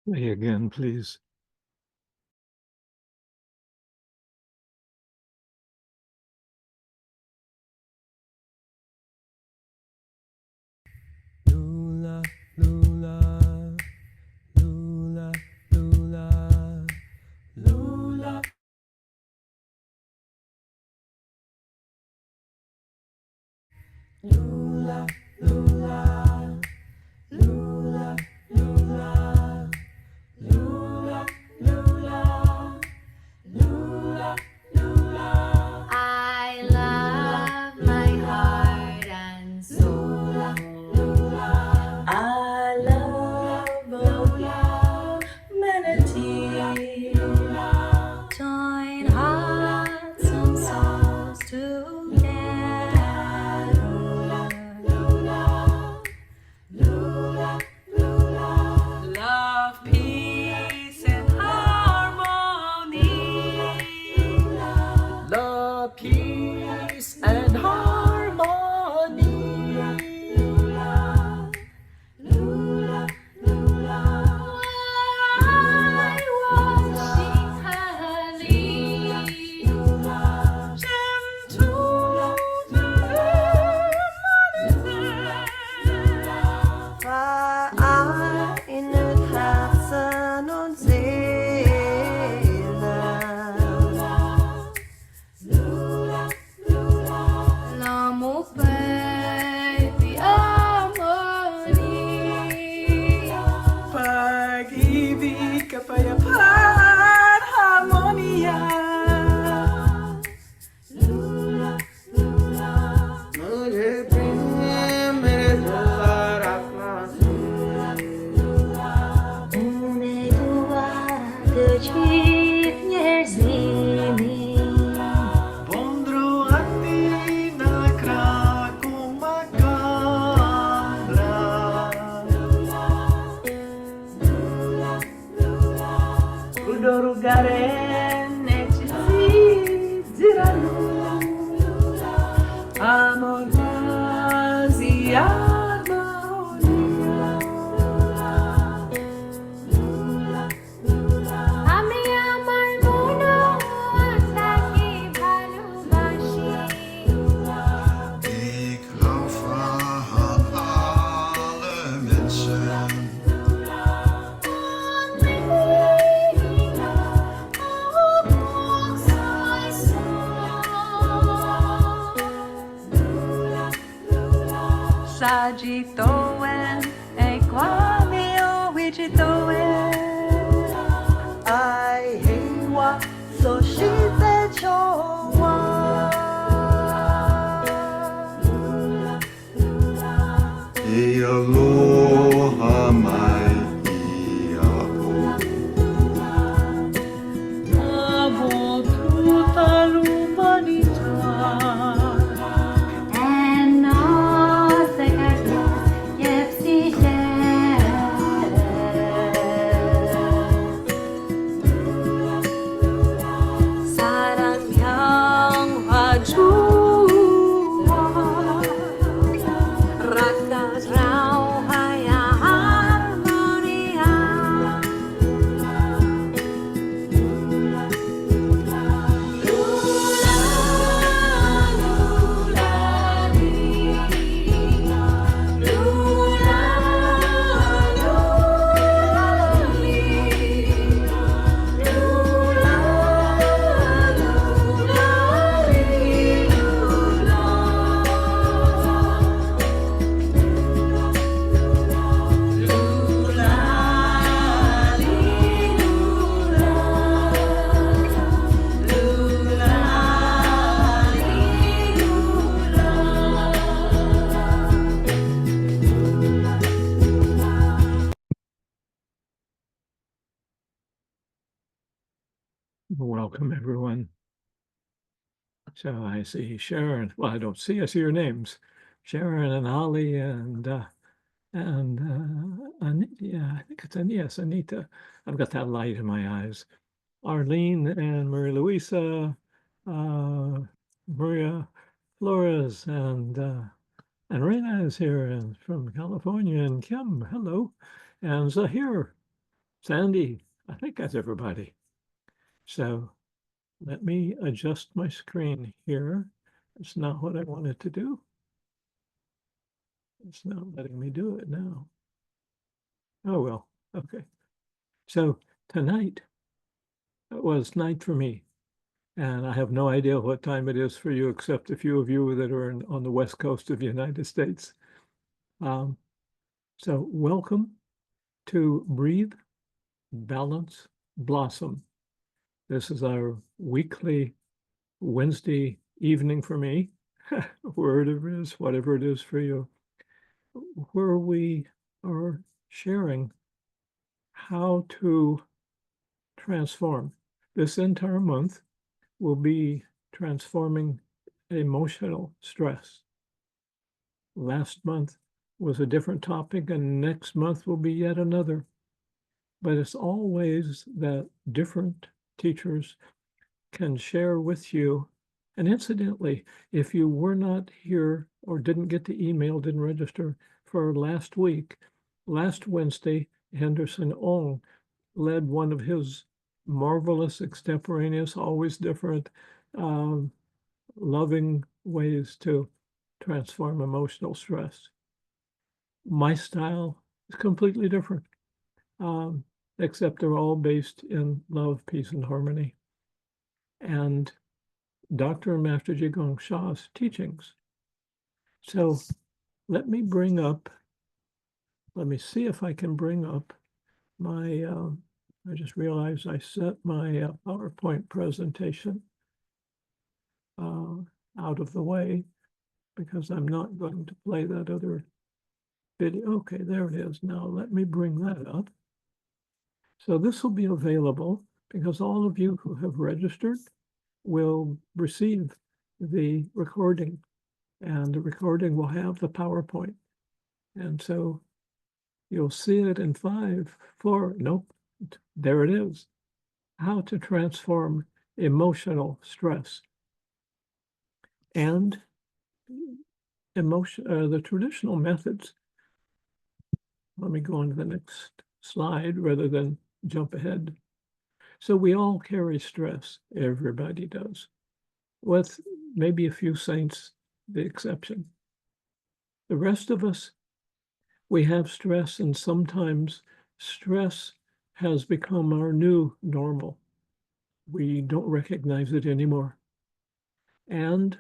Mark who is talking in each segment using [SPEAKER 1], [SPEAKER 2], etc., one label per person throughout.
[SPEAKER 1] Play again, please.
[SPEAKER 2] Lula, Lula, Lula, Lula, Lula. Lula, Lula, Lula, Lula, Lula, Lula, Lula, Lula.
[SPEAKER 3] I love my heart and soul.
[SPEAKER 2] Lula, I love Lula, melody. Lula,
[SPEAKER 3] Join hearts and souls together.
[SPEAKER 2] Lula, Lula, Lula. Love, peace, and harmony. Love, peace, and harmony. Lula, Lula, Lula.
[SPEAKER 3] I was Italy.
[SPEAKER 2] Gentle
[SPEAKER 4] Vereinigt Herzen und Seelen.
[SPEAKER 3] L'amour baby harmony.
[SPEAKER 2] pag-ibig, kapayapaan, harmonia.
[SPEAKER 4] मुझे प्रेम मेरे द्वार
[SPEAKER 3] Une doar gecit yerzimi.
[SPEAKER 2] Bondro hati na kumakambra. Kudoro garen ziralu. Amor vaziado.
[SPEAKER 3] আমি আমার মনো তাকে ভালোবাসি।
[SPEAKER 5] Ik hou van alle mensen.
[SPEAKER 2] Sagitoen e quamio vigitoen.
[SPEAKER 4] I heiwa so shite chowa.
[SPEAKER 5] E aloha mai ia o.
[SPEAKER 2] Amo tutta l'umanità.
[SPEAKER 3] And nothing I do gives
[SPEAKER 2] Sarang yang hajua. Rakas rau haya harmonia.
[SPEAKER 1] Welcome, everyone. So I see Sharon. Well, I don't see. I see your names, Sharon and Holly and Anita. Yeah, I think it's yes, Anita. I've got that light in my eyes. Arlene and Maria Luisa, Maria Flores, and Reina is here and from California, and Kim, hello, and Zahir. Sandy, I think that's everybody. So let me adjust my screen here. It's not what I wanted to do. It's not letting me do it now. Oh, well, okay. So tonight was night for me. And I have no idea what time it is for you, except a few of you that are on the West Coast of the United States. So welcome to Breathe, Balance, Blossom. This is our weekly Wednesday evening for me, whatever it is for you, where we are sharing how to transform. This entire month will be transforming emotional stress. Last month was a different topic, and next month will be yet another. But it's always that different teachers can share with you. And incidentally, if you were not here or didn't get the email, didn't register for last week, last Wednesday, Henderson Ong led one of his marvelous, extemporaneous, always different, loving ways to transform emotional stress. My style is completely different, except they're all based in love, peace, and harmony. And Dr. and Master Jigong Shah's teachings. So let me see if I can bring up my, I just realized I set my PowerPoint presentation out of the way because I'm not going to play that other video. Okay, there it is. Now let me bring that up. So this will be available because all of you who have registered will receive the recording, and the recording will have the PowerPoint. And so you'll see it in 5, 4, nope, there it is. How to transform emotional stress. And the traditional methods. Let me go on to the next slide rather than jump ahead. So we all carry stress, everybody does, with maybe a few saints the exception. The rest of us, we have stress, and sometimes stress has become our new normal. We don't recognize it anymore. And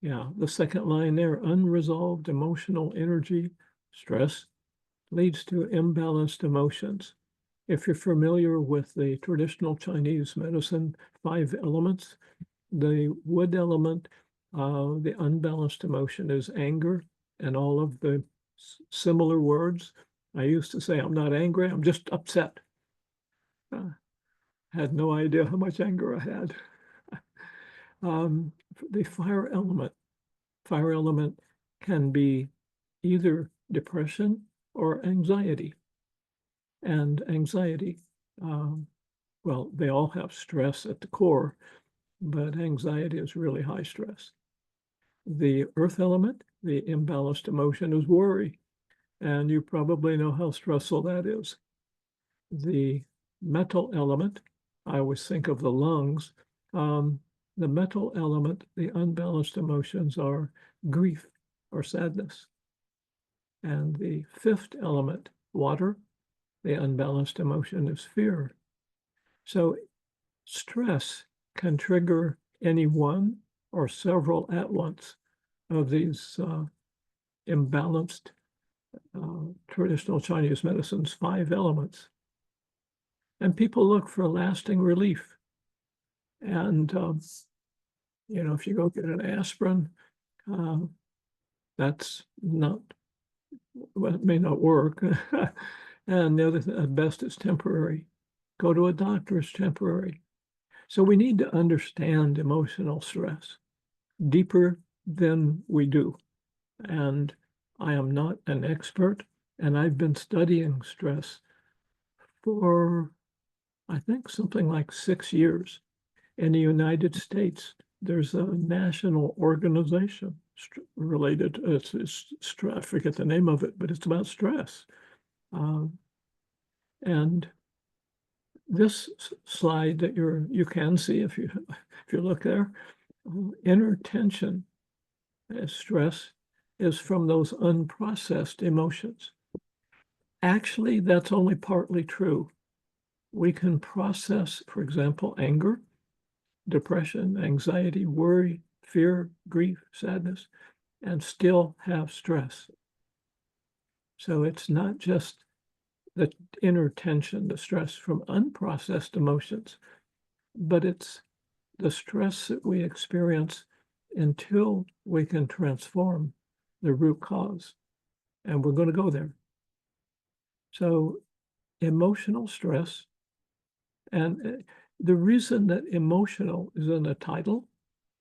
[SPEAKER 1] yeah, the second line there, unresolved emotional energy, stress, leads to imbalanced emotions. If you're familiar with the traditional Chinese medicine 5 elements, the wood element, the unbalanced emotion is anger, and all of the similar words. I used to say, I'm not angry, I'm just upset. Had no idea how much anger I had. The fire element can be either depression or anxiety. And anxiety, well, they all have stress at the core, but anxiety is really high stress. The earth element, the imbalanced emotion, is worry. And you probably know how stressful that is. The metal element, I always think of the lungs. The metal element, the unbalanced emotions are grief or sadness. And the 5th element, water, the unbalanced emotion is fear. So stress can trigger any one or several at once of these imbalanced traditional Chinese medicine's 5 elements. And people look for lasting relief. And, you know, if you go get an aspirin, that's not, well, it may not work. And the other thing, at best, it's temporary. Go to a doctor, it's temporary. So we need to understand emotional stress deeper than we do. And I am not an expert, and I've been studying stress for, I think, something like 6 years. In the United States, there's a national organization related, I forget the name of it, but it's about stress. And this slide that you can see if you look there, inner tension as stress is from those unprocessed emotions. Actually, that's only partly true. We can process, for example, anger, depression, anxiety, worry, fear, grief, sadness, and still have stress. So it's not just the inner tension, the stress from unprocessed emotions, but it's the stress that we experience until we can transform the root cause. And we're going to go there. So emotional stress, and the reason that emotional is in the title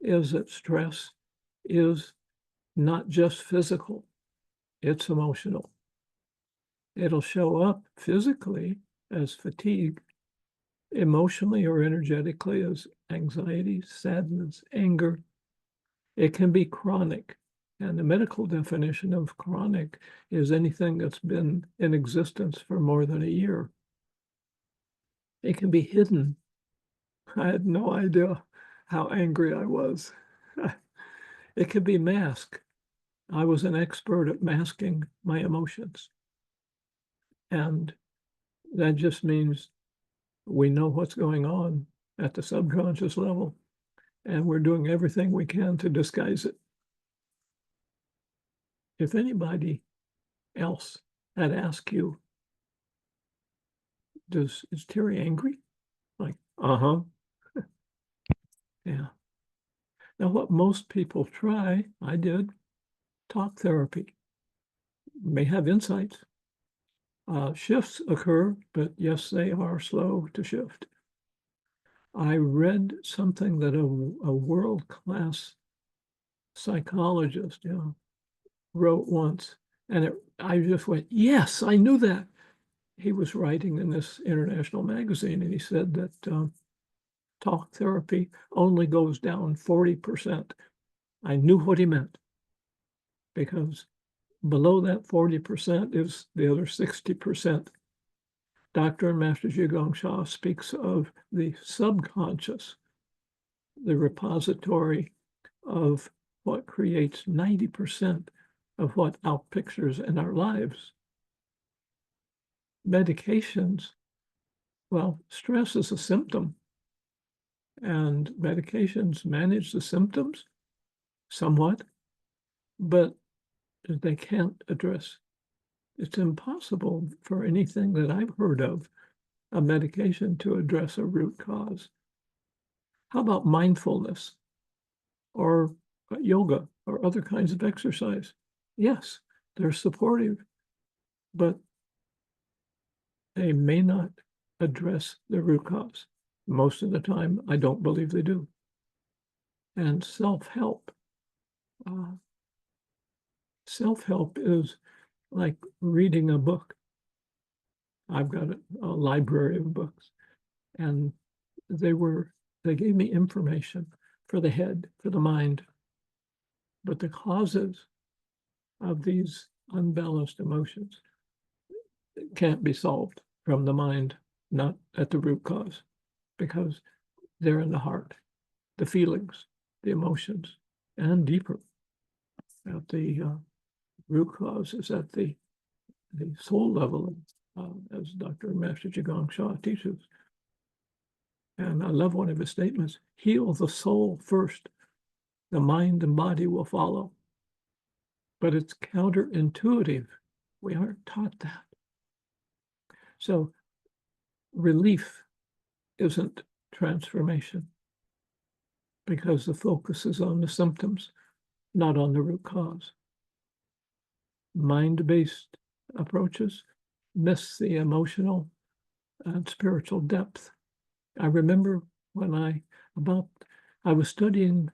[SPEAKER 1] is that stress is not just physical, it's emotional. It'll show up physically as fatigue, emotionally or energetically as anxiety, sadness, anger. It can be chronic. And the medical definition of chronic is anything that's been in existence for more than a year. It can be hidden. I had no idea how angry I was. It can be masked. I was an expert at masking my emotions. And that just means we know what's going on at the subconscious level, and we're doing everything we can to disguise it. If anybody else had asked you, is Terry angry? Like, uh-huh. Yeah. Now, what most people try, I did, talk therapy. May have insights. Shifts occur, but yes, they are slow to shift. I read something that a world-class psychologist, wrote once, and I just went, yes, I knew that. He was writing in this international magazine, and he said that talk therapy only goes down 40%. I knew what he meant, because below that 40% is the other 60%. Dr. and Master Zhigong Sha speaks of the subconscious, the repository of what creates 90% of what outpictures in our lives. Medications, well, stress is a symptom, and medications manage the symptoms somewhat, but they can't address. It's impossible for anything that I've heard of, a medication to address a root cause. How about mindfulness or yoga or other kinds of exercise? Yes, they're supportive, but they may not address the root cause. Most of the time, I don't believe they do. And self-help. Self-help is like reading a book. I've got a library of books, and they gave me information for the head, for the mind, but the causes of these unbalanced emotions can't be solved from the mind, not at the root cause, because they're in the heart, the feelings, the emotions, and deeper. At the root cause is at the soul level, as Dr. Master Zhigong Sha teaches. And I love one of his statements: heal the soul first, the mind and body will follow. But it's counterintuitive. We aren't taught that. So relief isn't transformation, because the focus is on the symptoms, not on the root cause. Mind-based approaches miss the emotional and spiritual depth. I remember when I was studying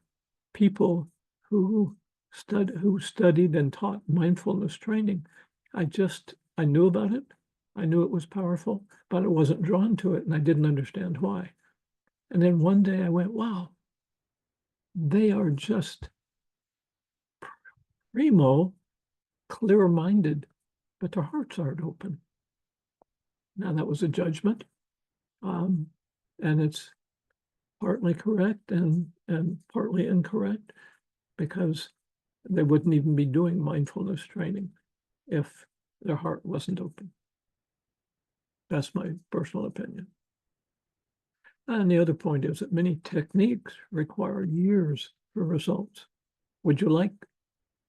[SPEAKER 1] people who studied and taught mindfulness training. I knew about it. I knew it was powerful, but I wasn't drawn to it, and I didn't understand why. And then one day I went, wow, they are just primo, clear-minded, but their hearts aren't open. Now, that was a judgment. And it's partly correct and partly incorrect, because they wouldn't even be doing mindfulness training if their heart wasn't open. That's my personal opinion. And the other point is that many techniques require years for results. Would you like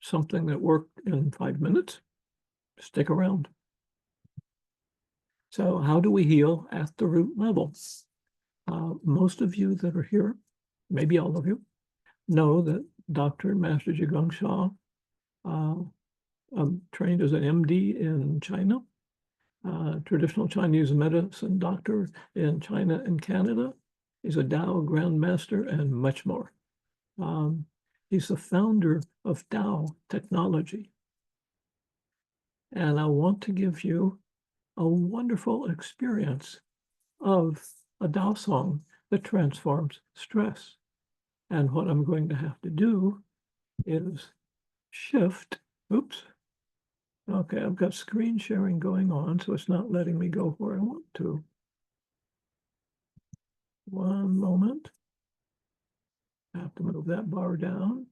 [SPEAKER 1] something that worked in 5 minutes? Stick around. So how do we heal at the root level? Most of you that are here, maybe all of you, know that Dr. and Master Zhigong Sha, trained as an MD in China, traditional Chinese medicine doctor in China and Canada. He's a Tao Grand Master and much more. He's the founder of Tao technology. And I want to give you a wonderful experience of a Tao song that transforms stress. And what I'm going to have to do is shift, oops. Okay, I've got screen sharing going on, so it's not letting me go where I want to. One moment. I have to move that bar down,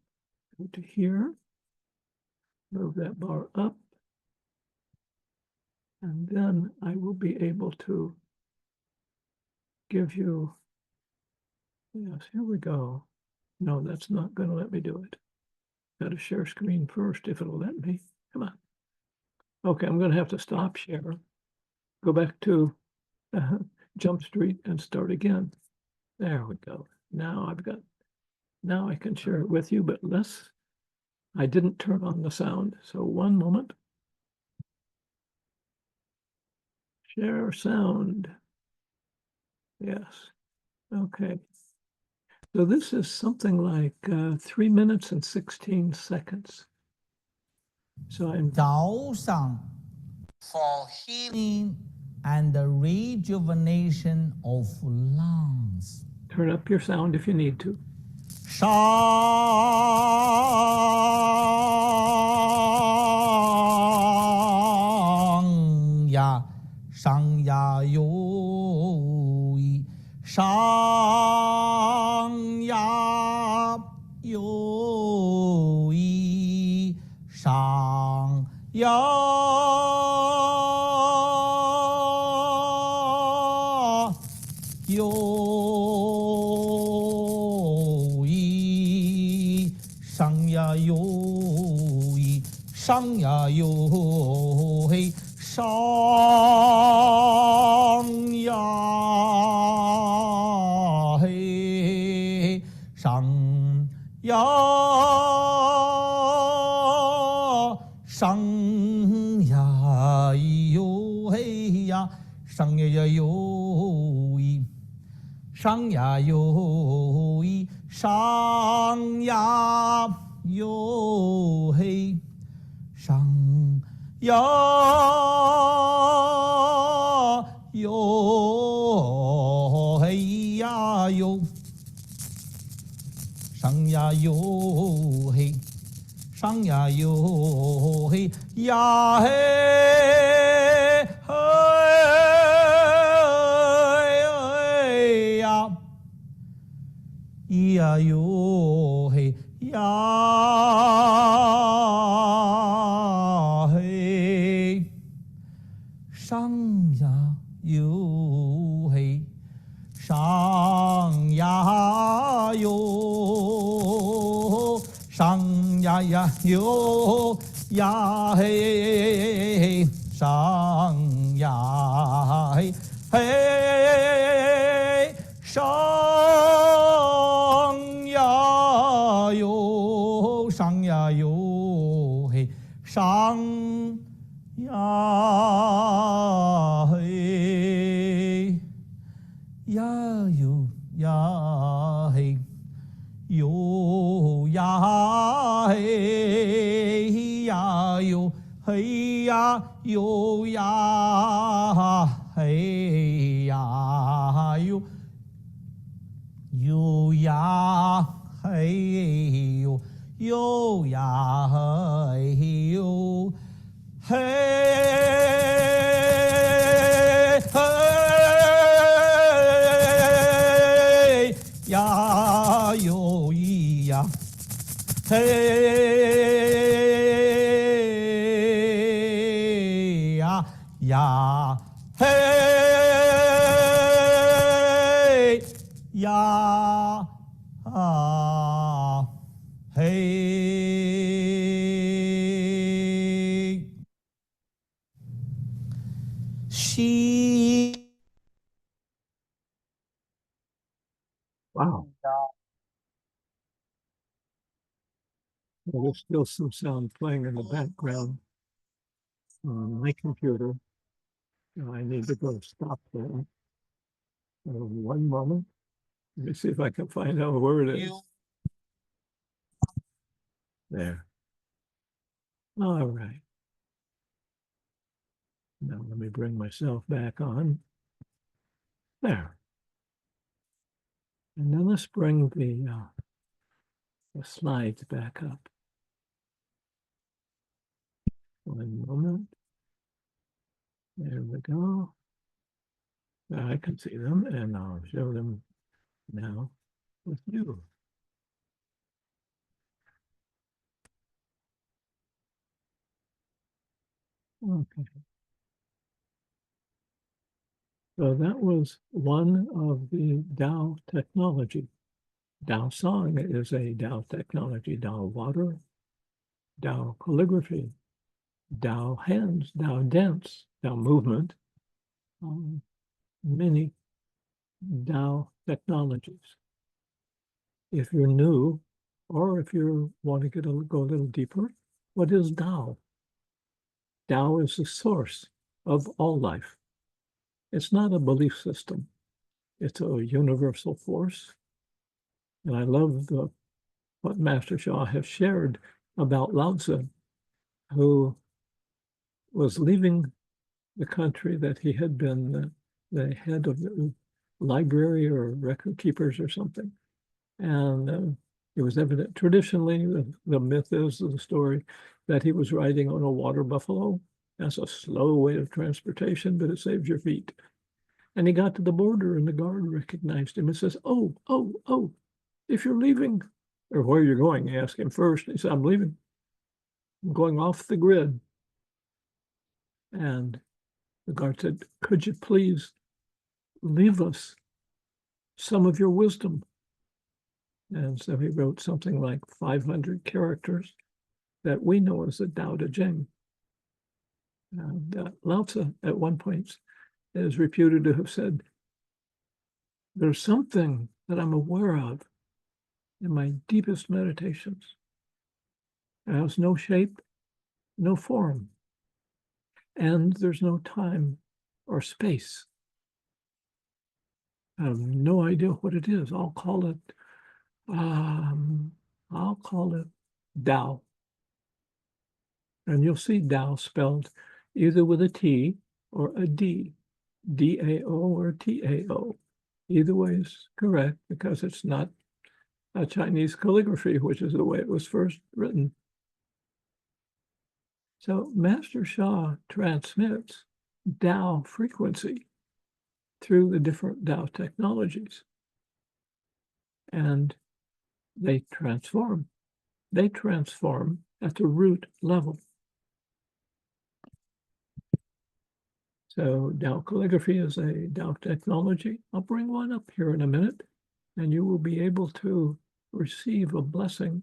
[SPEAKER 1] go to here, move that bar up, and then I will be able to give you, yes, here we go. No, that's not going to let me do it. Got to share screen first if it'll let me. Come on. Okay, I'm going to have to stop share, go back to Jump Street and start again. There we go. Now I can share it with you, but I didn't turn on the sound. So one moment. Share sound. Yes. Okay. So this is something like 3 minutes and 16 seconds. So I'm
[SPEAKER 6] Tao song for healing and the rejuvenation of lungs.
[SPEAKER 1] turn up your sound if you need to.
[SPEAKER 6] 上呀上呀有一，上呀有一，上呀有一，上呀有一，上呀有嘿，上呀嘿，上呀上呀有嘿呀，上呀呀有一，上呀有一，上呀有嘿，上呀有嘿呀有，上呀有嘿，上呀有嘿呀嘿嘿呀，呀有嘿呀嘿，上呀有嘿，上呀有，上呀呀有呀嘿，上呀嘿嘿，上呀有，上呀有嘿，上呀嘿，呀有呀嘿，有呀嘿呀有嘿呀有呀嘿呀有，有呀嘿有，有呀嘿有，嘿嘿 hey ya hey ya hey she
[SPEAKER 1] Wow. Well, there's still some sound playing in the background on my computer. I need to go stop that. One moment. Let me see if I can find out where it is. There. All right. Now let me bring myself back on. There. And then let's bring the slides back up. One moment. There we go. Now I can see them, and I'll show them now with you. Okay. So that was one of the Tao technology. Tao song is a Tao technology. Tao water, Tao calligraphy, Tao hands, Tao dance, Tao movement, many Tao technologies. If you're new, or if you want to go a little deeper, what is Tao? Tao is the source of all life. It's not a belief system. It's a universal force. And I love what Master Shah has shared about Lao Tzu, who was leaving the country that he had been the head of the library or record keepers or something. And it was evident, traditionally, the myth is the story that he was riding on a water buffalo. That's a slow way of transportation, but it saves your feet. And he got to the border and the guard recognized him and says, oh, if you're leaving, or where you're going, he asked him first. He said, I'm leaving. I'm going off the grid. And the guard said, could you please leave us some of your wisdom? And so he wrote something like 500 characters that we know as the Tao Te Ching. And Lao Tzu at one point is reputed to have said, there's something that I'm aware of in my deepest meditations. It has no shape, no form, and there's no time or space. I have no idea what it is. I'll call it Tao. And you'll see Tao spelled either with a T or a D, D-A-O or T-A-O. Either way is correct because it's not a Chinese calligraphy, which is the way it was first written. So Master Shah transmits Tao frequency through the different Tao technologies. And they transform. They transform at the root level. So Tao calligraphy is a Tao technology. I'll bring one up here in a minute, and you will be able to receive a blessing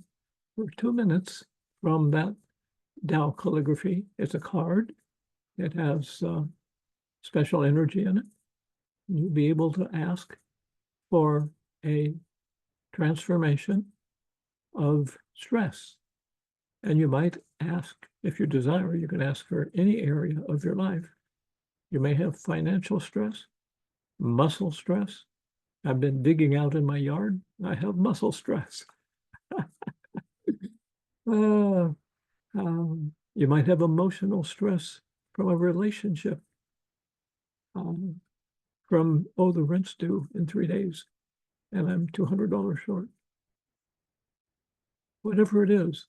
[SPEAKER 1] for 2 minutes from that Tao calligraphy. It's a card. It has special energy in it. You'll be able to ask for a transformation of stress. And you might ask, if you desire, you can ask for any area of your life. You may have financial stress, muscle stress. I've been digging out in my yard. I have muscle stress. You might have emotional stress from a relationship. The rent's due in 3 days, and I'm $200 short. Whatever it is.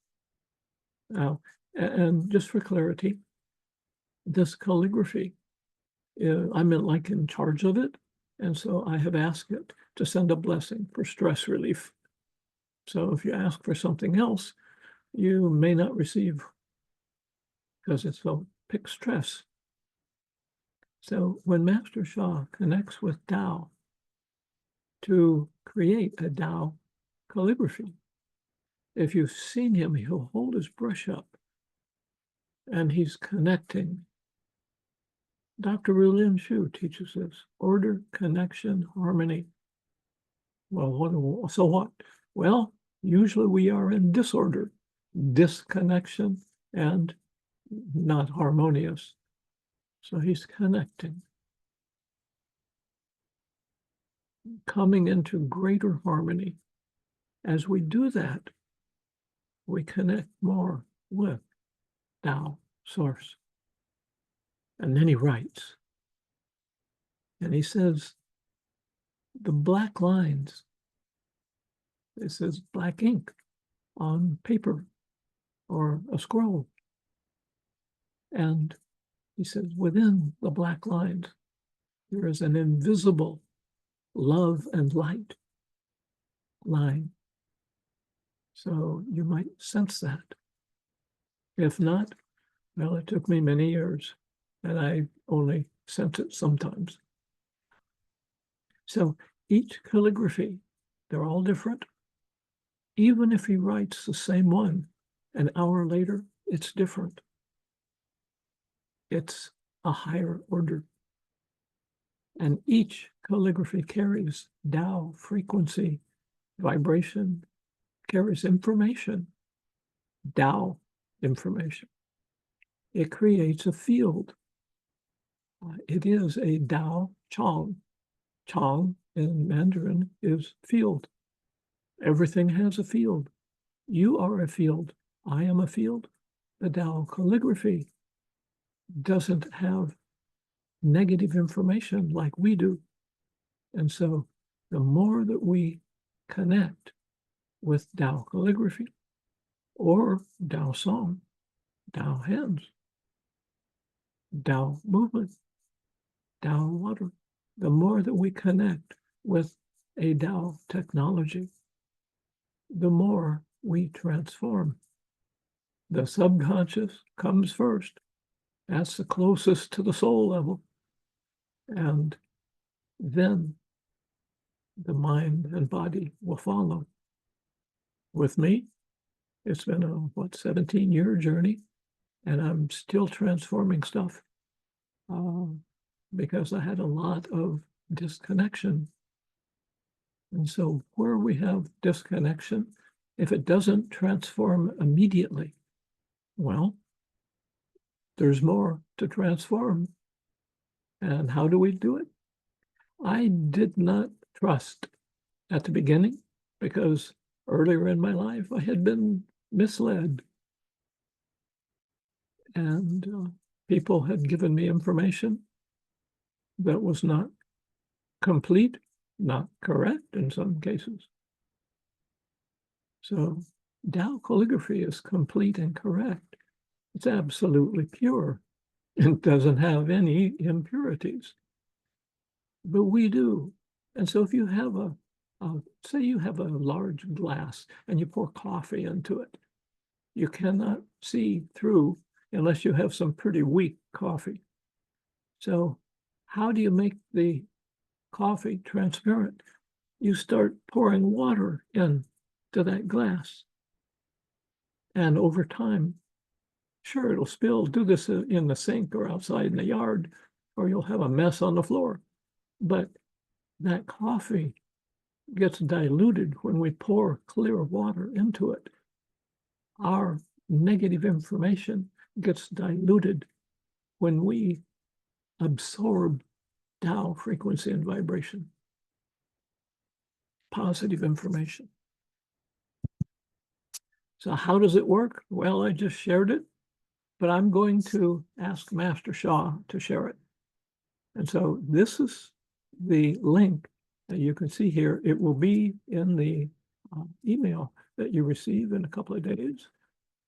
[SPEAKER 1] Now, and just for clarity, this calligraphy, I'm in charge of it, and so I have asked it to send a blessing for stress relief. So if you ask for something else, you may not receive because it's a pick stress. So when Master Sha connects with Tao to create a Tao calligraphy, if you've seen him, he'll hold his brush up and he's connecting. Dr. Rulin Shu teaches this: order, connection, harmony. Well, so what? Well, usually we are in disorder, disconnection, and not harmonious. So he's connecting, coming into greater harmony. As we do that, we connect more with Tao, Source. And then he writes, and he says, the black lines, it says black ink on paper or a scroll. And he says, within the black lines, there is an invisible love and light line. So you might sense that. If not, well, it took me many years, and I only sense it sometimes. So each calligraphy, they're all different. Even if he writes the same one, an hour later, it's different. It's a higher order. And each calligraphy carries Tao frequency, vibration, carries information, Tao information. It creates a field. It is a Tao Chang. Chang in Mandarin is field. Everything has a field. You are a field. I am a field. The Tao calligraphy doesn't have negative information like we do. And so the more that we connect with Tao calligraphy or Tao song, Tao hands, Tao movement, Tao water, the more that we connect with a Tao technology, the more we transform. The subconscious comes first. That's the closest to the soul level. And then the mind and body will follow. With me, it's been a, 17-year journey, and I'm still transforming stuff because I had a lot of disconnection. And so where we have disconnection, if it doesn't transform immediately, well, there's more to transform. And how do we do it? I did not trust at the beginning because earlier in my life I had been misled. And people had given me information that was not complete, not correct in some cases. So Tao calligraphy is complete and correct. It's absolutely pure. It doesn't have any impurities. But we do. And so if you have say you have a large glass and you pour coffee into it, you cannot see through unless you have some pretty weak coffee. So how do you make the coffee transparent? You start pouring water into that glass. And over time, sure, it'll spill. Do this in the sink or outside in the yard, or you'll have a mess on the floor. But that coffee gets diluted when we pour clear water into it. Our negative information gets diluted when we absorb Tao frequency and vibration, positive information. So how does it work? Well, I just shared it, but I'm going to ask Master Sha to share it. And so this is the link that you can see here. It will be in the email that you receive in a couple of days.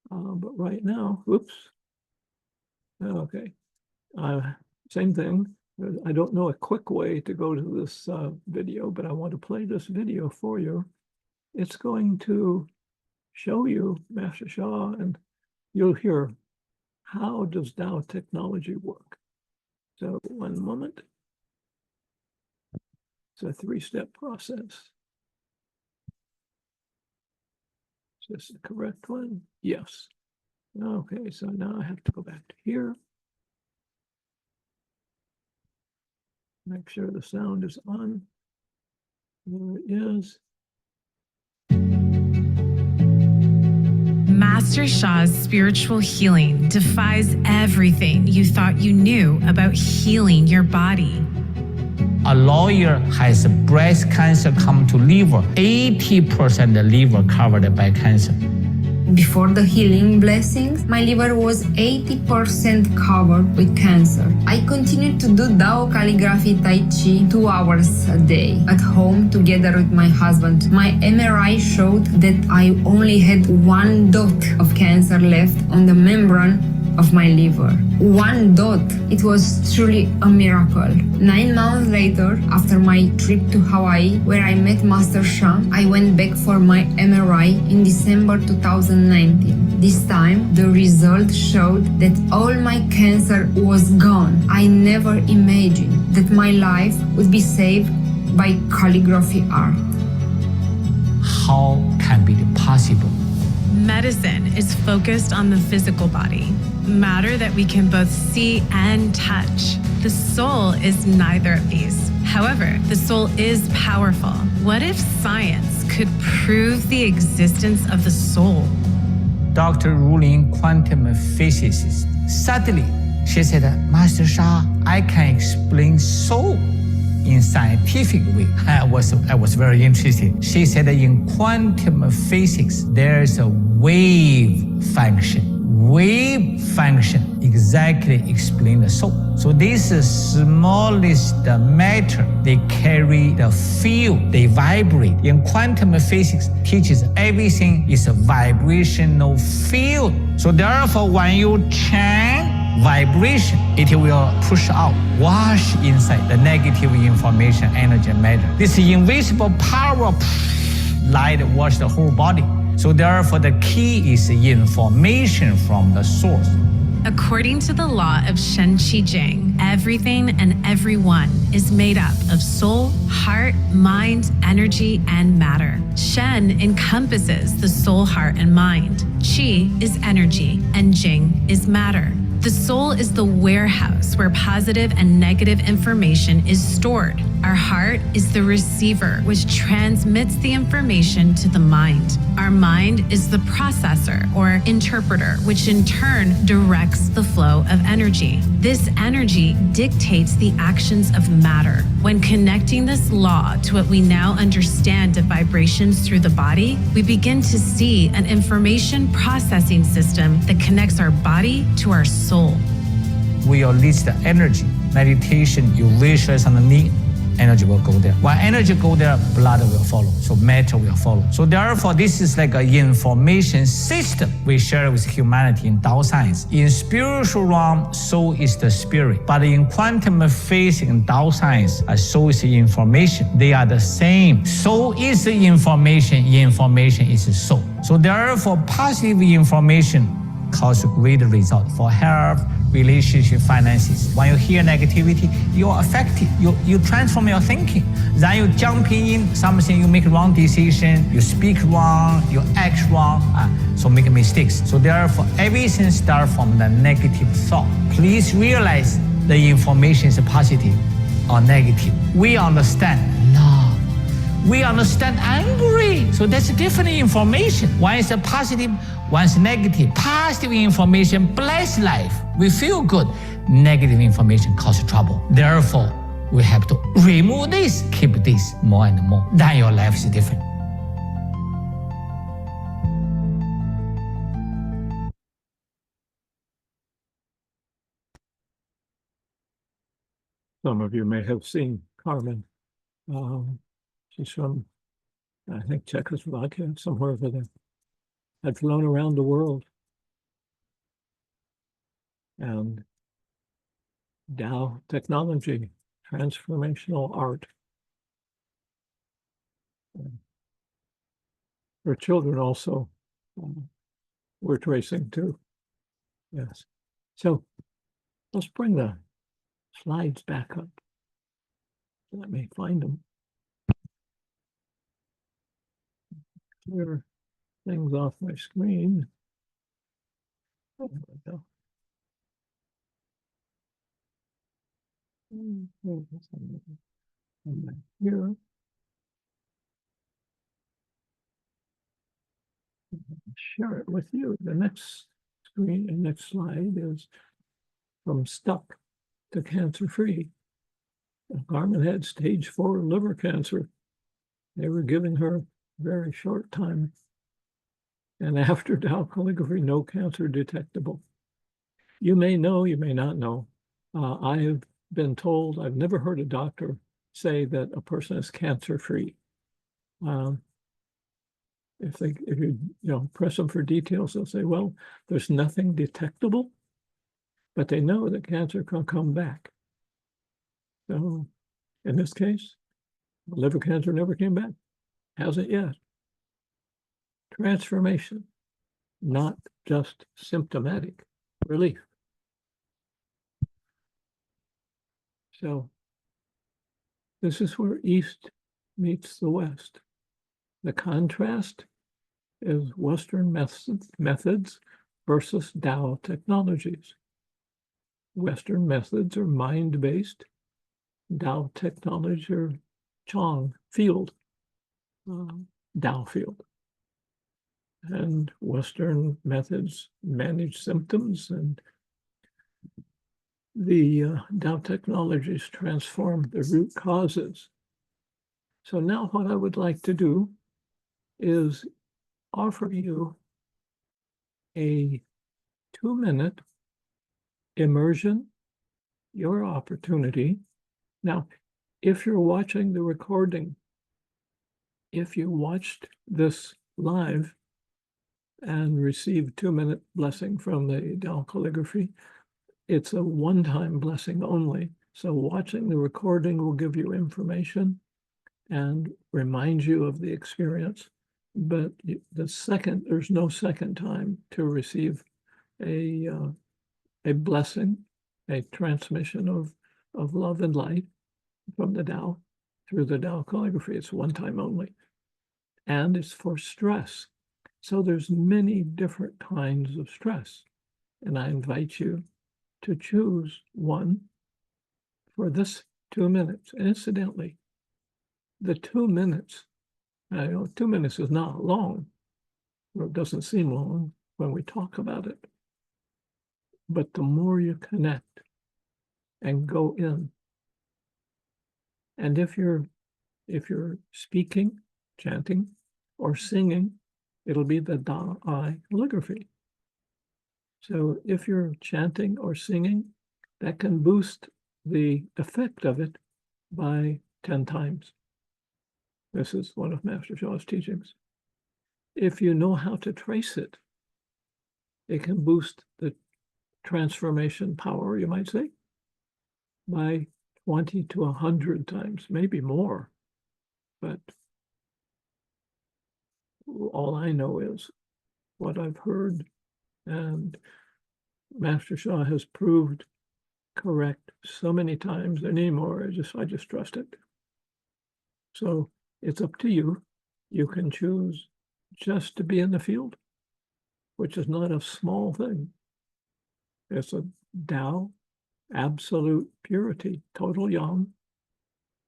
[SPEAKER 1] But right now, oops. Okay. Same thing. I don't know a quick way to go to this video, but I want to play this video for you. It's going to show you, Master Shah, and you'll hear how does Tao technology work. So one moment. It's a three-step process. Is this the correct one? Yes. Okay, so now I have to go back to here. Make sure the sound is on. There it is.
[SPEAKER 7] Master Sha's spiritual healing defies everything you thought you knew about healing your body.
[SPEAKER 8] A lawyer has breast cancer come to liver, 80% the liver covered by cancer.
[SPEAKER 9] Before the healing blessings, my liver was 80% covered with cancer. I continued to do Tao calligraphy Tai Chi 2 hours a day at home together with my husband. My MRI showed that I only had 1 dot of cancer left on the membrane of my liver. 1 dot. It was truly a miracle. 9 months later, after my trip to Hawaii, where I met Master Sha, I went back for my MRI in December 2019. This time, the result showed that all my cancer was gone. I never imagined that my life would be saved by calligraphy art.
[SPEAKER 8] How can be possible?
[SPEAKER 7] Medicine is focused on the physical body, matter that we can both see and touch. The soul is neither of these. However, the soul is powerful. What if science could prove the existence of the soul?
[SPEAKER 8] Dr. Rulin, quantum physicist, suddenly she said, Master Sha, I can explain soul in scientific way. I was very interested. She said that in quantum physics, there's a wave function. Wave function exactly explain the soul. So this smallest matter, they carry the field, they vibrate. In quantum physics teaches everything is a vibrational field. So therefore, when you chant vibration, it will push out, wash inside the negative information, energy, and matter. This invisible power of light wash the whole body. So therefore, the key is information from the source.
[SPEAKER 7] According to the law of Shen Qi Jing, everything and everyone is made up of soul, heart, mind, energy, and matter. Shen encompasses the soul, heart, and mind. Qi is energy, and Jing is matter. The soul is the warehouse where positive and negative information is stored. Our heart is the receiver, which transmits the information to the mind. Our mind is the processor or interpreter, which in turn directs the flow of energy. This energy dictates the actions of matter. When connecting this law to what we now understand of vibrations through the body, we begin to see an information processing system that connects our body to our soul.
[SPEAKER 8] We release the energy. Meditation, you visualize on the knee, energy will go there. When energy go there, blood will follow. So matter will follow. So therefore, this is like an information system we share with humanity in Tao science. In spiritual realm, soul is the spirit. But in quantum physics and Tao science, soul is the information. They are the same. Soul is the information is the soul. So therefore, positive information causes great result for health, relationship, finances. When you hear negativity, you are affected. You transform your thinking. Then you jump in something, you make wrong decision, you speak wrong, you act wrong, so make mistakes. So therefore, everything starts from the negative thought. Please realize the information is positive or negative. We understand love. We understand angry. So that's different information. One is a positive, one is negative. Positive information bless life. We feel good. Negative information causes trouble. Therefore, we have to remove this, keep this more and more. Then your life is different.
[SPEAKER 1] Some of you may have seen Carmen. She's from, I think, Czechoslovakia, somewhere over there. Had flown around the world. And Tao technology, transformational art. Her children also we're tracing too. Yes. So let's bring the slides back up. Let me find them. Clear things off my screen. Oh, there we go. And then here. Share it with you. The next screen, the next slide is from stuck to cancer-free. Carmen had stage 4 liver cancer. They were giving her a very short time. And after Tao calligraphy, no cancer detectable. You may know, you may not know. I have been told, I've never heard a doctor say that a person is cancer-free. If you press them for details, they'll say, well, there's nothing detectable, but they know that cancer can come back. So in this case, liver cancer never came back. Hasn't yet. Transformation, not just symptomatic relief. So this is where East meets the West. The contrast is Western methods versus Tao technologies. Western methods are mind-based. Tao technologies are Chong field, Tao field. And Western methods manage symptoms, and the Tao technologies transform the root causes. So now what I would like to do is offer you a 2-minute immersion, your opportunity. Now, if you're watching the recording, if you watched this live and received 2-minute blessing from the Tao calligraphy, it's a one-time blessing only. So watching the recording will give you information and remind you of the experience. But there's no second time to receive a blessing, a transmission of love and light from the Tao through the Tao calligraphy. It's one time only. And it's for stress. So there's many different kinds of stress. And I invite you to choose one for this 2 minutes. And incidentally, the 2 minutes, 2 minutes is not long, or it doesn't seem long when we talk about it. But the more you connect and go in, and if you're speaking, chanting, or singing, it'll be the Tao calligraphy. So if you're chanting or singing, that can boost the effect of it by 10 times. This is one of Master Sha's teachings. If you know how to trace it, it can boost the transformation power, you might say, by 20 to 100 times, maybe more. But all I know is what I've heard, and Master Sha has proved correct so many times anymore. I just trust it. So it's up to you. You can choose just to be in the field, which is not a small thing. It's a Tao, absolute purity, total yang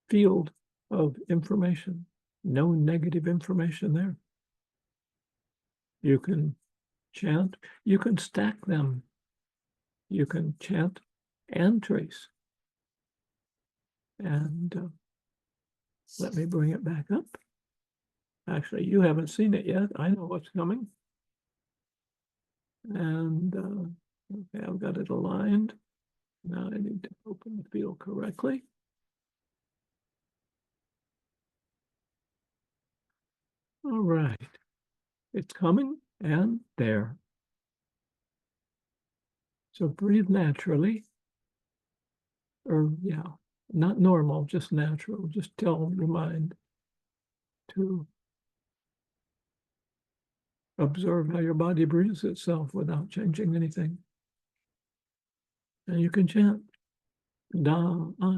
[SPEAKER 1] field of information. No negative information there. You can chant, you can stack them. You can chant and trace. And let me bring it back up. Actually, you haven't seen it yet. I know what's coming. And okay, I've got it aligned. Now I need to open the field correctly. All right, it's coming and there. So breathe naturally, or yeah, not normal, just natural. Just tell your mind to observe how your body breathes itself without changing anything. And you can chant Da, I.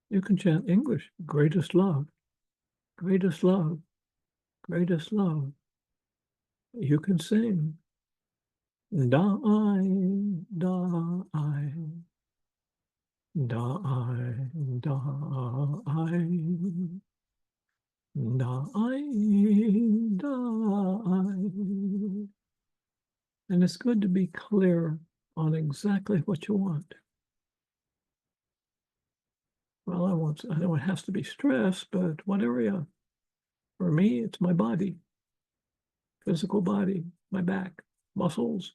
[SPEAKER 1] You can chant English, greatest love, greatest love, greatest love. You can sing Da, I, Da, I, Da, I, Da, I, Da, I, Da, I. And it's good to be clear on exactly what you want. Well, I know it has to be stress, but what area? For me, it's my body, physical body, my back, muscles.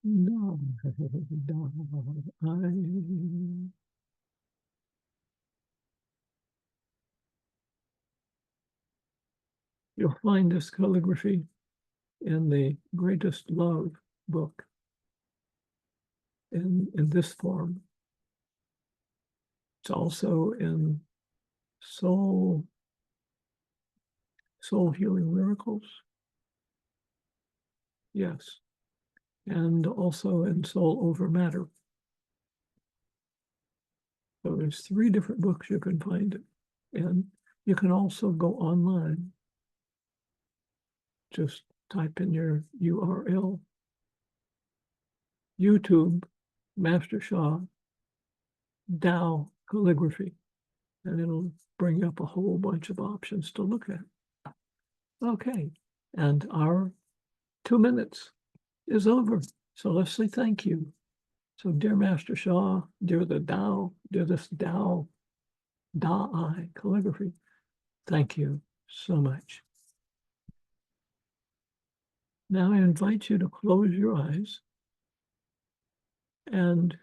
[SPEAKER 1] No, You'll find this calligraphy in the Greatest Love book in this form. It's also in Soul Healing Miracles. Yes. And also in Soul Over Matter. So there's 3 different books you can find it. And you can also go online. Just type in your URL, YouTube, Master Shah, Tao Calligraphy, and it'll bring up a whole bunch of options to look at. Okay, and our 2 minutes is over. So let's say thank you. So dear Master Shah, dear the Tao, dear this Tao, Da-I calligraphy, thank you so much. Now I invite you to close your eyes and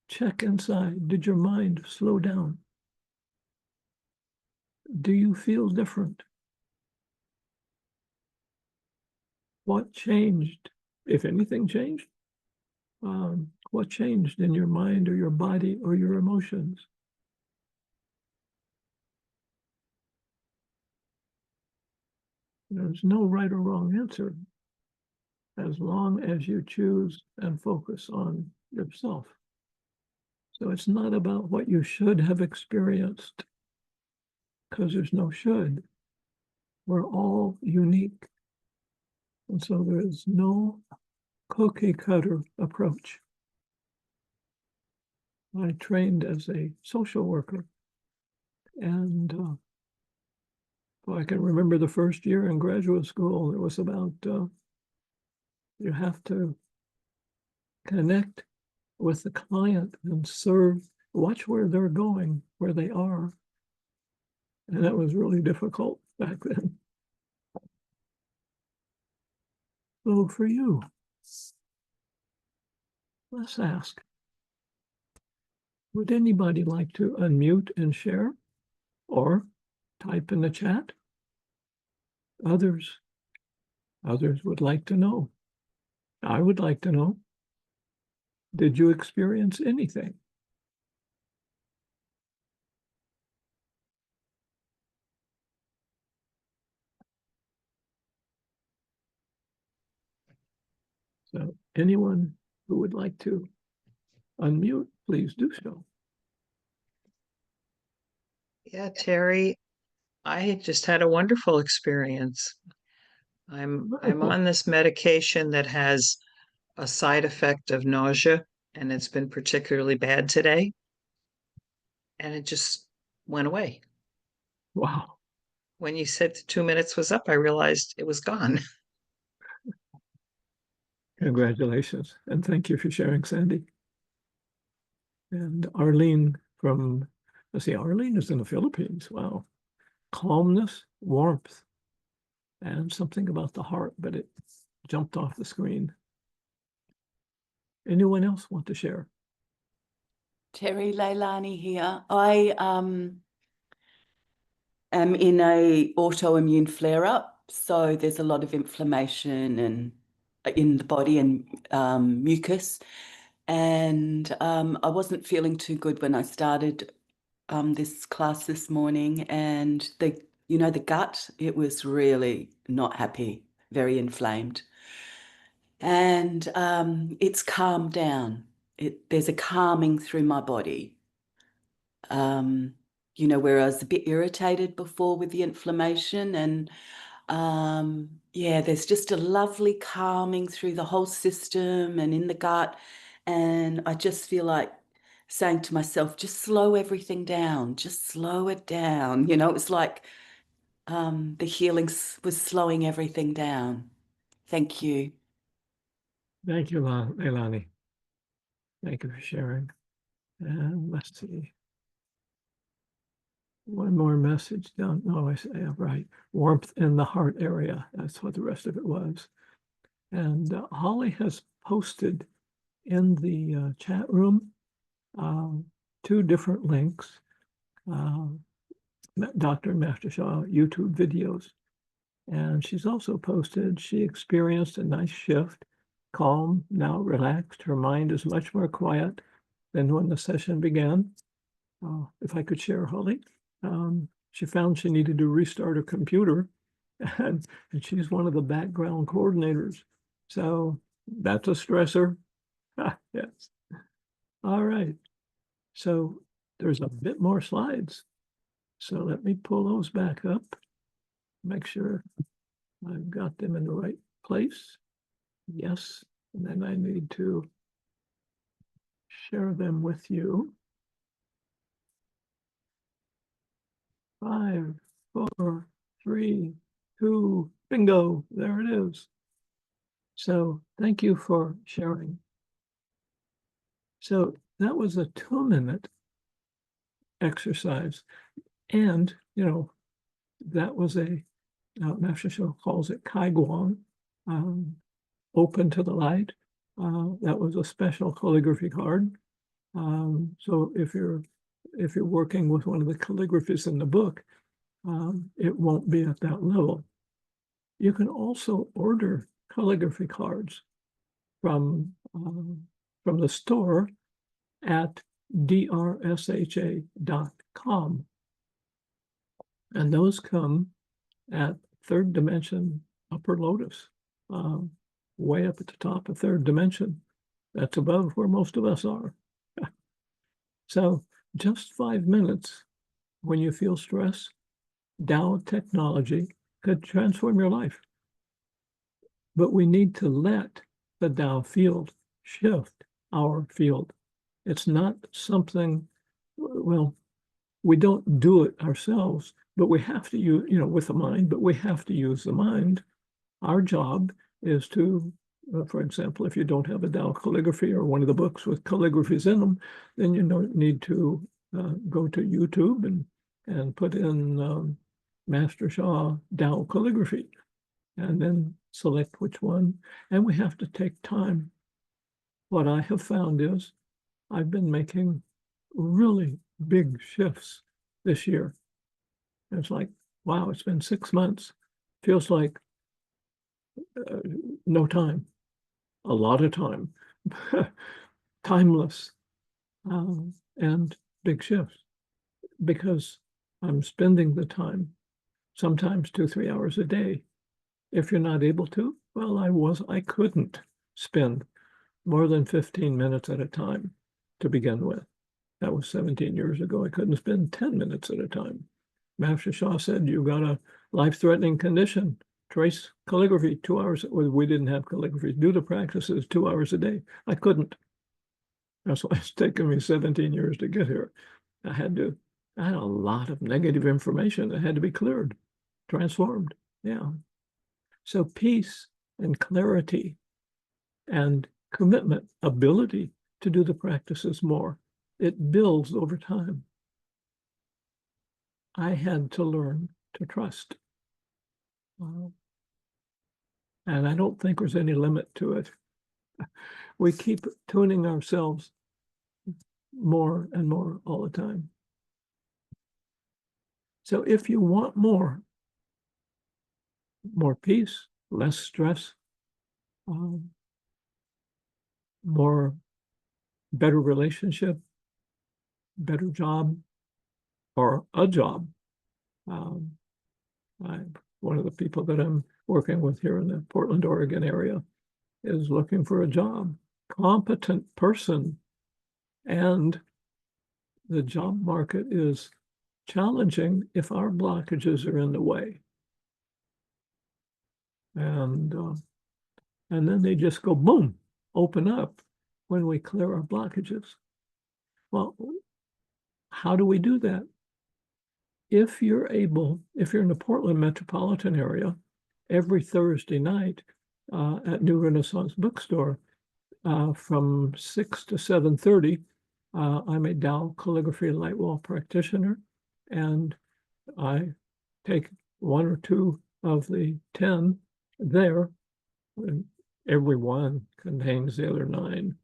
[SPEAKER 1] check inside. Did your mind slow down? Do you feel different? What changed, if anything changed? What changed in your mind or your body or your emotions? There's no right or wrong answer as long as you choose and focus on yourself. So it's not about what you should have experienced, because there's no should. We're all unique. And so there is no cookie cutter approach. I trained as a social worker, and I can remember the first year in graduate school, it was about you have to connect with the client and serve, watch where they're going, where they are. And that was really difficult back then. So for you, let's ask, would anybody like to unmute and share or type in the chat? Others would like to know. I would like to know, did you experience anything? So anyone who would like to unmute, please do so.
[SPEAKER 10] Yeah, Terry, I just had a wonderful experience. I'm on this medication that has a side effect of nausea, and it's been particularly bad today. And it just went away.
[SPEAKER 1] Wow.
[SPEAKER 10] When you said the 2 minutes was up, I realized it was gone.
[SPEAKER 1] Congratulations. And thank you for sharing, Sandy. And Arlene from, let's see, Arlene is in the Philippines. Wow. Calmness, warmth, and something about the heart, but it jumped off the screen. Anyone else want to share?
[SPEAKER 11] Terry, Leilani here. I am in a autoimmune flare-up, so there's a lot of inflammation and in the body and mucus. And I wasn't feeling too good when I started this class this morning, and the gut, it was really not happy, very inflamed. And it's calmed down. There's a calming through my body. Where I was a bit irritated before with the inflammation, and there's just a lovely calming through the whole system and in the gut. And I just feel like saying to myself, just slow everything down, just slow it down. It's like the healing was slowing everything down. Thank you.
[SPEAKER 1] Thank you, Leilani. Thank you for sharing. And let's see. One more message down. No, I say, right. Warmth in the heart area. That's what the rest of it was. And Holly has posted in the chat room 2 different links. Dr. Master Shah YouTube videos. And she's also posted, she experienced a nice shift, calm, now relaxed. Her mind is much more quiet than when the session began. If I could share, Holly. She found she needed to restart her computer, and she's one of the background coordinators. So that's a stressor. Yes. All right. So there's a bit more slides. So let me pull those back up, make sure I've got them in the right place. Yes. And then I need to share them with you. 5, 4, 3, 2, bingo, there it is. So thank you for sharing. So that was a 2-minute exercise. And, that was Master Shah calls it Kai Guang, open to the light. That was a special calligraphy card. So if you're working with one of the calligraphies in the book, it won't be at that level. You can also order calligraphy cards from the store at drsha.com. And those come at 3rd dimension upper lotus, way up at the top of 3rd dimension. That's above where most of us are. So just 5 minutes when you feel stress, Tao technology could transform your life. But we need to let the Tao field shift our field. It's not something, well, we don't do it ourselves, but we have to use, with the mind, but we have to use the mind. Our job is to, for example, if you don't have a Tao calligraphy or one of the books with calligraphies in them, then you need to go to YouTube and put in Master Shah Tao calligraphy, and then select which one. And we have to take time. What I have found is I've been making really big shifts this year. And it's like, wow, it's been 6 months. Feels like no time, a lot of time, timeless, and big shifts, because I'm spending the time, sometimes 2-3 hours a day. If you're not able to, well, I couldn't spend more than 15 minutes at a time to begin with. That was 17 years ago. I couldn't spend 10 minutes at a time. Master Shah said, you've got a life-threatening condition. Trace calligraphy, 2 hours. We didn't have calligraphy. Do the practices 2 hours a day. I couldn't. That's why it's taken me 17 years to get here. I had a lot of negative information that had to be cleared, transformed. Yeah. So peace and clarity and commitment, ability to do the practices more, it builds over time. I had to learn to trust. And I don't think there's any limit to it. We keep tuning ourselves more and more all the time. So if you want more peace, less stress, more better relationship, better job, or a job. One of the people that I'm working with here in the Portland, Oregon area is looking for a job, competent person, and the job market is challenging if our blockages are in the way. And then they just go boom, open up when we clear our blockages. Well, how do we do that? If you're in the Portland metropolitan area, every Thursday night at New Renaissance Bookstore from 6 to 7:30, I'm a Tao Calligraphy light wall practitioner, and I take one or two of the 10 there, and every one contains the other 9.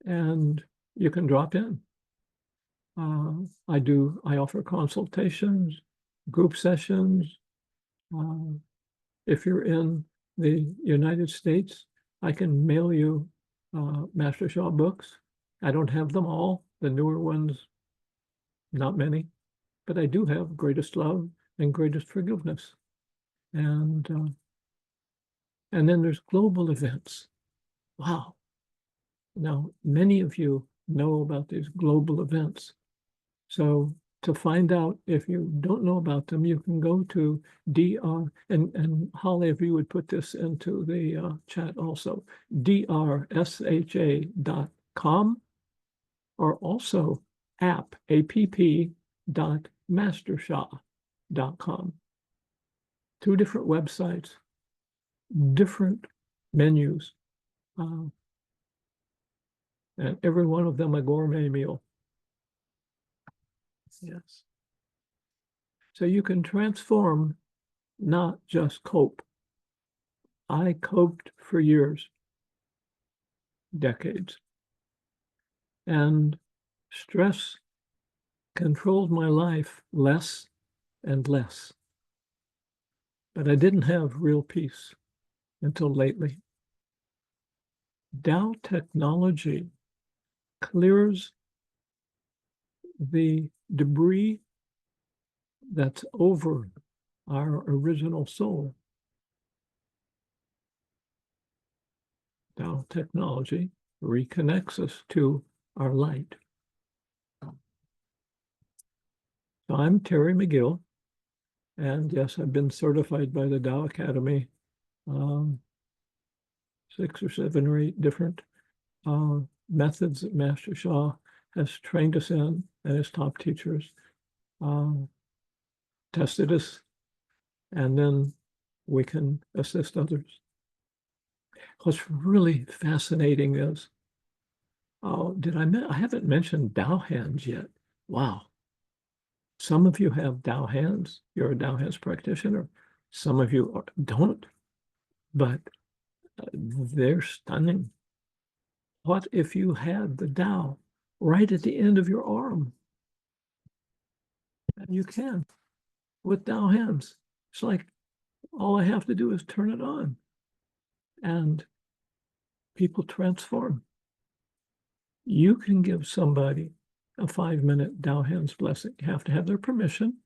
[SPEAKER 1] And you can drop in. I offer consultations, group sessions. If you're in the United States, I can mail you Master Sha books. I don't have them all, the newer ones, not many, but I do have Greatest Love and Greatest Forgiveness. And then there's global events. Wow. Now, many of you know about these global events. So to find out, if you don't know about them, you can go to DR, and Holly, if you would put this into the chat also, drsha.com, or also app.mastersha.com. 2 different websites, different menus, and every one of them a gourmet meal. Yes. So you can transform, not just cope. I coped for years, decades, and stress controlled my life less and less. But I didn't have real peace until lately. Tao technology clears the debris that's over our original soul. Tao technology reconnects us to our light. So I'm Terry McGill, and yes, I've been certified by the Tao Academy, 6 or 7 or 8 different methods that Master Sha has trained us in, and his top teachers tested us, and then we can assist others. What's really fascinating is, I haven't mentioned Tao hands yet. Wow. Some of you have Tao hands. You're a Tao hands practitioner. Some of you don't, but they're stunning. What if you had the Tao right at the end of your arm? And you can with Tao hands. It's like all I have to do is turn it on, and people transform. You can give somebody a 5-minute Tao hands blessing. You have to have their permission.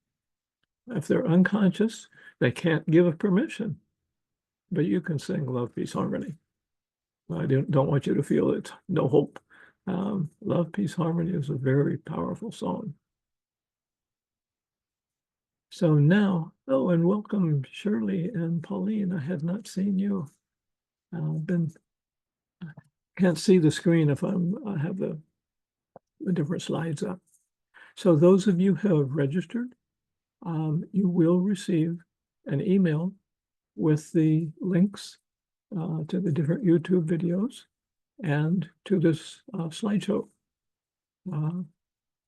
[SPEAKER 1] If they're unconscious, they can't give a permission, but you can sing Love, Peace, Harmony. I don't want you to feel it's no hope. Love, Peace, Harmony is a very powerful song. So now, and welcome Shirley and Pauline. I had not seen you. Can't see the screen if I have the different slides up. So those of you who have registered, you will receive an email with the links to the different YouTube videos and to this slideshow.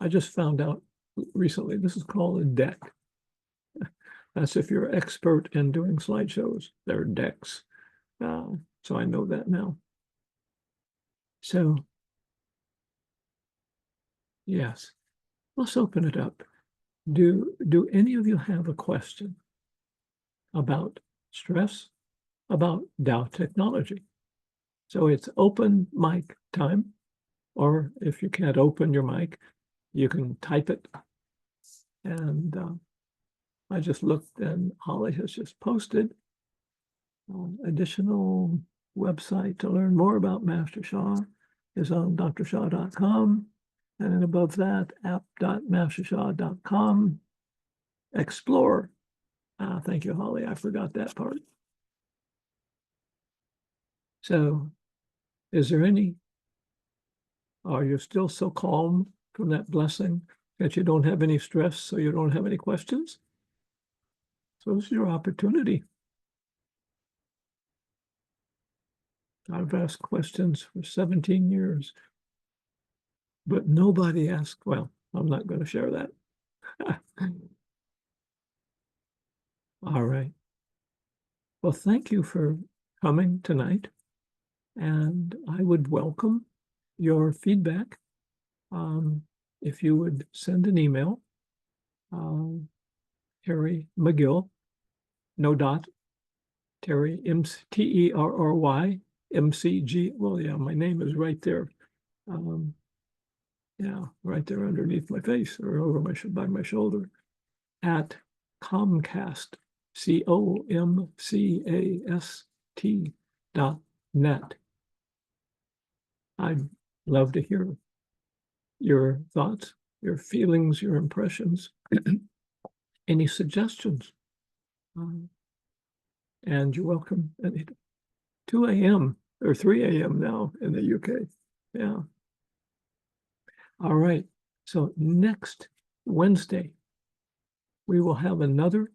[SPEAKER 1] I just found out recently, this is called a deck. That's if you're expert in doing slideshows, they're decks. So I know that now. So, yes, let's open it up. Do any of you have a question about stress, about Tao technology? So it's open mic time, or if you can't open your mic, you can type it. And I just looked, and Holly has just posted additional website to learn more about Master Sha is on drsha.com. And then above that, app.mastersha.com. Explore. Thank you, Holly. I forgot that part. So, is there any? Are you still so calm from that blessing that you don't have any stress, so you don't have any questions? So this is your opportunity. I've asked questions for 17 years, but nobody asked. Well, I'm not going to share that. All right. Well, thank you for coming tonight. And I would welcome your feedback. If you would send an email, Terry McGill, no dot, Terry, Terry, MCG. Well, yeah, my name is right there. Yeah, right there underneath my face or over by my shoulder, at Comcast, COMCAST.net. I'd love to hear your thoughts, your feelings, your impressions, any suggestions. And you're welcome at 2 a.m. or 3 a.m. now in the UK. Yeah. All right. So next Wednesday, we will have another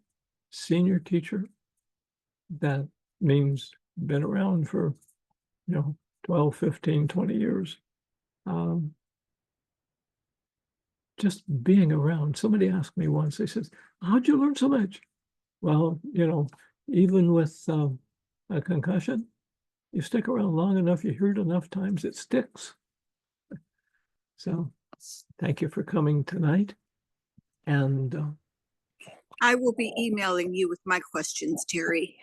[SPEAKER 1] senior teacher. That means been around for, 12, 15, 20 years. Just being around. Somebody asked me once, they said, how'd you learn so much? Well, even with a concussion, you stick around long enough, you hear it enough times, it sticks. So thank you for coming tonight. And
[SPEAKER 12] I will be emailing you with my questions, Terry.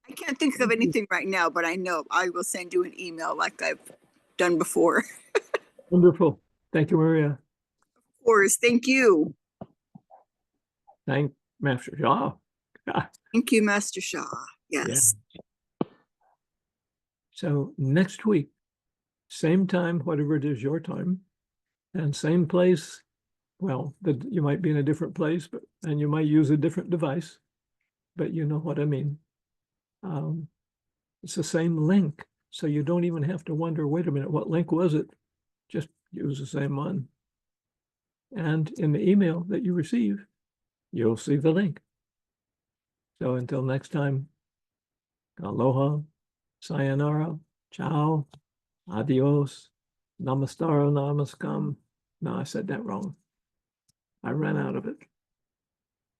[SPEAKER 12] I can't think of anything right now, but I know I will send you an email like I've done before.
[SPEAKER 1] Wonderful. Thank you, Maria.
[SPEAKER 12] Of course. Thank you.
[SPEAKER 1] Thank Master Sha.
[SPEAKER 12] Thank you, Master Sha. Yes.
[SPEAKER 1] Yeah. So next week, same time, whatever it is your time, and same place. Well, you might be in a different place, and you might use a different device, but you know what I mean. It's the same link, so you don't even have to wonder, wait a minute, what link was it? Just use the same one. And in the email that you receive, you'll see the link. So until next time, aloha, sayonara, ciao, adios, namastaro, namaskam. No, I said that wrong. I ran out of it.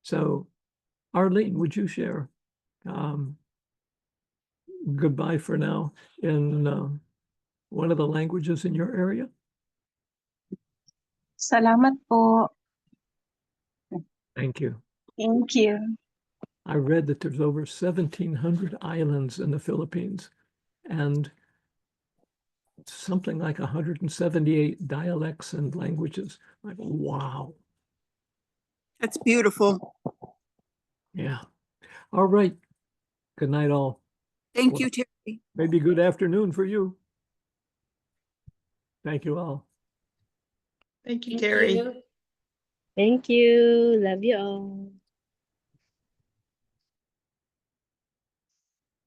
[SPEAKER 1] So, Arlene, would you share goodbye for now in one of the languages in your area?
[SPEAKER 13] Salamat po.
[SPEAKER 1] Thank you.
[SPEAKER 13] Thank you.
[SPEAKER 1] I read that there's over 1,700 islands in the Philippines and something like 178 dialects and languages. Like, wow.
[SPEAKER 12] That's beautiful.
[SPEAKER 1] Yeah. All right. Good night, all.
[SPEAKER 12] Thank you, Terry.
[SPEAKER 1] Maybe good afternoon for you. Thank you all.
[SPEAKER 10] Thank you, Terry.
[SPEAKER 2] Thank you. Love you all.